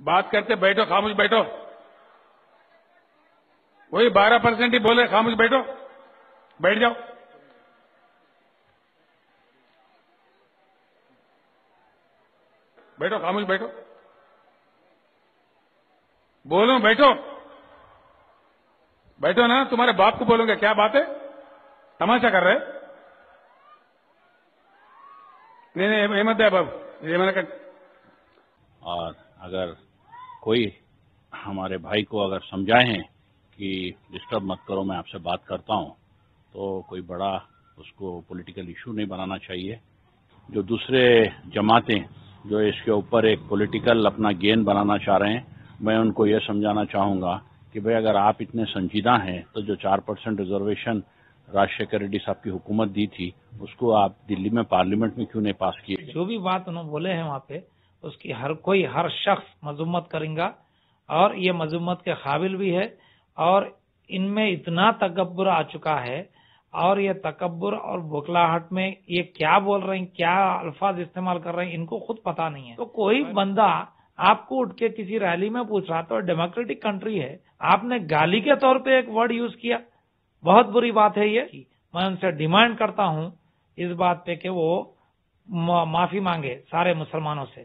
بات کرتے بیٹھو، خاموش بیٹھو. وہی 12% ہی بولے، خاموش بیٹھو، بیٹھ جاؤ. بیٹھو، خاموش بیٹھو. بولو، بیٹھو. بیٹھو نا، تمہارے باپ کو بولوں گا. کیا بات ہے؟ تماشا کر رہے؟ نہیں احمد ہے باب یہ میں نے کہا. اور اگر کوئی ہمارے بھائی کو اگر سمجھائیں کہ ڈسٹرب مت کرو، میں آپ سے بات کرتا ہوں، تو کوئی بڑا اس کو پولیٹیکل ایشو نہیں بنانا چاہیے. جو دوسرے جماعتیں جو اس کے اوپر ایک پولیٹیکل اپنا گین بنانا چاہ رہے ہیں، میں ان کو یہ سمجھانا چاہوں گا کہ بھئی اگر آپ اتنے سنجیدہ ہیں تو جو 4% ریزرویشن راجشیکھر ریڈی صاحب کی حکومت دی تھی اس کو آپ دلی میں پارلیمنٹ میں کیوں نہیں پاس کیے؟ جو بھی بات انہوں نے بولے ہیں وہاں پہ اس کی ہر شخص مذمت کریں گا، اور یہ مذمت کے قابل بھی ہے. اور ان میں اتنا تکبر آ چکا ہے، اور یہ تکبر اور بوکھلاہٹ میں یہ کیا بول رہے ہیں، کیا الفاظ استعمال کر رہے ہیں، ان کو خود پتا نہیں ہے. تو کوئی بندہ آپ کو اٹھ کے کسی ریلی میں پوچھ رہا، تو ڈیموکریٹک کنٹری ہے، آپ نے گالی کے طور پہ ایک ورڈ یوز کیا، بہت بری بات ہے یہ. میں ان سے ڈیمانڈ کرتا ہوں اس بات پہ کہ وہ معافی مانگے سارے مسلمانوں سے.